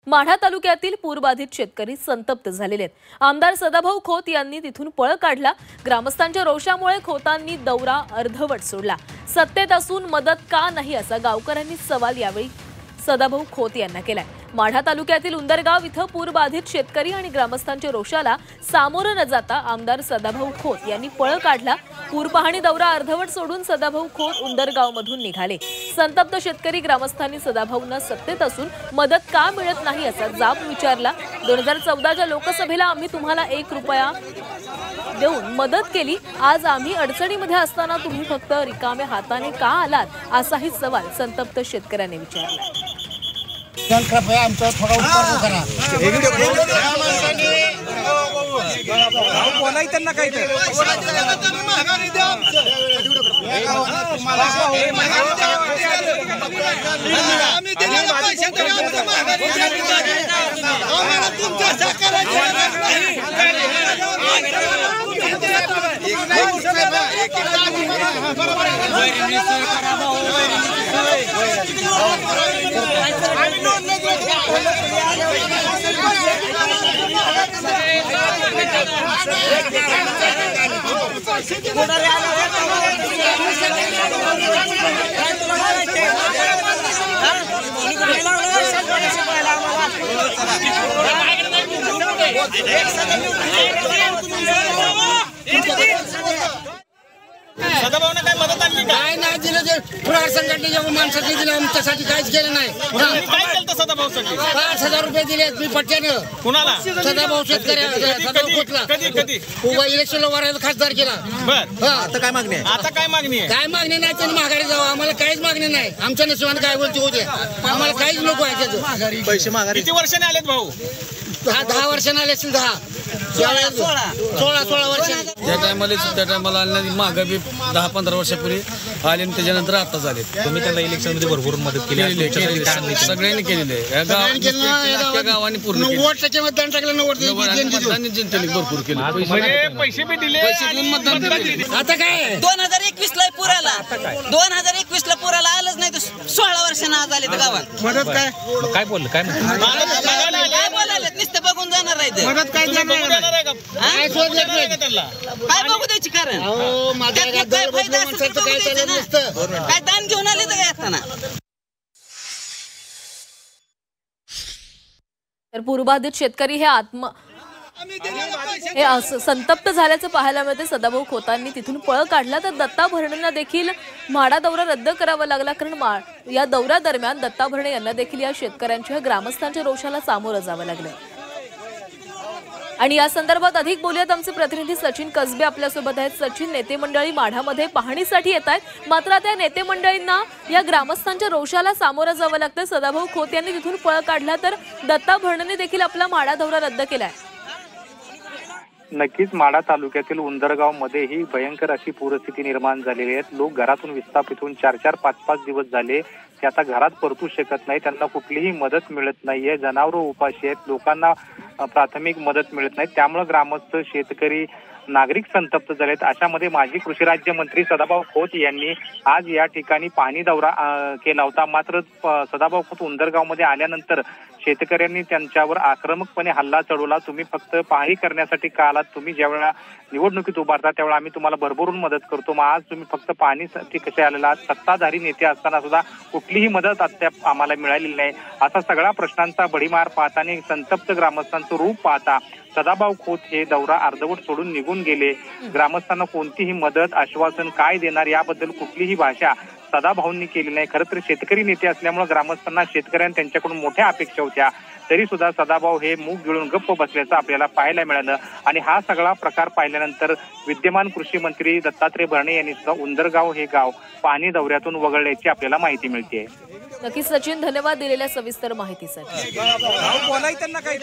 माढा तालुक्यातील पूरबाधित शेतकरी संतप्त झालेले आहेत। आमदार सदाभाऊ खोत यांनी तिथून पळ काढला। ग्रामस्थांच्या रोषामुळे खोतांनी दौरा अर्धवट सोडला। सत्तेत असून मदत का नाही असा गावकऱ्यांनी सवाल यावेळी सदाभाऊ खोत यांना केलाय। माढा तालुक्यातील उंदरगाव इथं पूरबाधित शेतकरी आणि ग्रामस्थांच्या रोषाला सामोरं न जाता आमदार सदाभाऊ खोत यांनी पळ काढला। पूर पाहणी दौरा अर्धवट सोडून सदाभाऊ खोत उंदरगावमधून निघाले। संतप्त शेतकरी ग्रामस्थांनी सदाभाऊंना सत्तेत असून मदत का मिळत नाही असा जाब विचारला। 2014च्या लोकसभेला आम्ही तुम्हाला 1 रुपया देऊन मदत केली, आज आम्ही अडचणीमध्ये असताना तुम्ही फक्त रिकाम्या हाताने का आलात, असाही सवाल संतप्त शेतकऱ्यांनी विचारला। आमचा थोडा उपकार करा। त्यांना काय सदाभाऊने काय मदत आणली काय नाही दिलं। जे पुरार संघटनेच्या माणसांनी दिलं, आमच्यासाठी काहीच केलं नाही। काय केलं सदाभाऊसाठी? 5,000 रुपये दिले मी पट्ट्यानं। कुणाला? सदाभाऊ शेतकऱ्या सदाभाऊ खोतला। कधी कधी उभा इलेक्शनला वरायला खासदार केला। बर आता काय मागणी आहे? आता काय मागणी आहे? काय मागणी नाही, त्यांनी माघारी जावं। आम्हाला काहीच मागणी नाही। आमच्या नशिबाने काय बोलते होते, आम्हाला काहीच नको आहे। पैसे माघारी किती वर्षाने आलेत भाऊ? 10 वर्षांनी आले असतील। 16 वर्ष त्या टायमाला आले मागे बी 10-15 वर्षापूर्वी आले, त्याच्यानंतर आता झाले। तुम्ही त्यांना इलेक्शन मध्ये भरपूर मदत केली, सगळ्यांनी केलेली आहे। गावांनी पूर्ण 90% मतदान टाकलं। 90% जनतेने भरपूर केले, पैसे बी दिले, पैसे देऊन मतदान दिले। आता काय 2021 ला पुराला 2021 ला पुराला आलंच नाही, तर 16 वर्षांना आज आले गावात। मदत काय काय बोललं? काय काय बोलायला नुसतं बघून जाणार आहे। मदत काय देणार आहे का? काय शोधलं नाही त्यांना, काय बघू द्यायची कारण? काय फायदा असेल तर बघू द्यायचं ना। काय दान घेऊन आले तर काय असताना? तर पूरबाधित शेतकरी हे संतप्त झाल्याचं पाहायला मिळते। सदाभाऊ खोतांनी तिथून पळ काढला, तर दत्ता भरणेंना देखील माढा दौरा रद्द करावा लागला, कारण या दौऱ्या दरम्यान दत्ता भरणे यांना देखील या शेतकऱ्यांच्या ग्रामस्थांच्या रोषाला सामोरं जावं लागलं। आणि या संदर्भात अधिक बोलूयात आमचे प्रतिनिधी सचिन कसबे आपल्यासोबत आहेत। सचिन, नेते मंडळी माढामध्ये पाहणीसाठी येत आहेत, मात्र त्या नेते मंडळींना या ग्रामस्थांच्या रोषाला सामोरं जावं लागतं। सदाभाऊ खोत यांनी तिथून पळ काढला, तर दत्ता भरणेंनी देखील आपला माढा दौरा रद्द केलाय। नक्कीच माढा तालुक्यातील उंदरगाव मध्ये ही भयंकर अशी पूरस्थिती निर्माण झालेली आहे। लोक घरातून विस्थापित होऊन 4-4, 5-5 दिवस झाले, ते आता घरात परतू शकत नाही। त्यांना कुठलीही मदत मिळत नाहीये, जनावरं उपाशी आहेत, लोकांना प्राथमिक मदत मिळत नाही। त्यामुळे ग्रामस्थ, शेतकरी, नागरिक संतप्त झालेत। अशामध्ये माजी कृषी राज्यमंत्री सदाभाऊ खोत यांनी आज या ठिकाणी पाहणी दौरा केला होता। मात्र सदाभाऊ खोत उंदरगाव मध्ये आल्यानंतर शेतकऱ्यांनी त्यांच्यावर आक्रमकपणे हल्ला चढवला। तुम्ही फक्त पाहणी करण्यासाठी का आलात? तुम्ही ज्यावेळेला निवडणुकीत उभारता त्यावेळेला आम्ही तुम्हाला भरभरून मदत करतो, मग आज तुम्ही फक्त पाहणीसाठी कसे आलेला? सत्ताधारी नेते असताना सुद्धा कुठलीही मदत अद्याप आम्हाला मिळालेली नाही, असा सगळा प्रश्नांचा भडीमार पाहताना संतप्त ग्रामस्थांचं रूप पाहता सदाभाऊ खोत हे दौरा अर्धवट सोडून निघून गेले। ग्रामस्थांना कोणतीही मदत, आश्वासन काय देणार याबद्दल कुठलीही भाषा सदाभाऊंनी केली नाही। खरं तर शेतकरी नेते असल्यामुळे ग्रामस्थांना, शेतकऱ्यांना त्यांच्याकडून मोठ्या अपेक्षा होत्या, तरी सुद्धा सदाभाऊ हे मूग गिळून गप्प बसल्याचं आपल्याला पाहायला मिळालं। आणि हा सगळा प्रकार पाहिल्यानंतर विद्यमान कृषी मंत्री दत्तात्रय भरणे यांनी सुद्धा उंदरगाव हे गाव पाहणी दौऱ्यातून वगळल्याची आपल्याला माहिती मिळते। नक्कीच सचिन, धन्यवाद दिलेल्या सविस्तर माहितीसाठी। त्यांना काय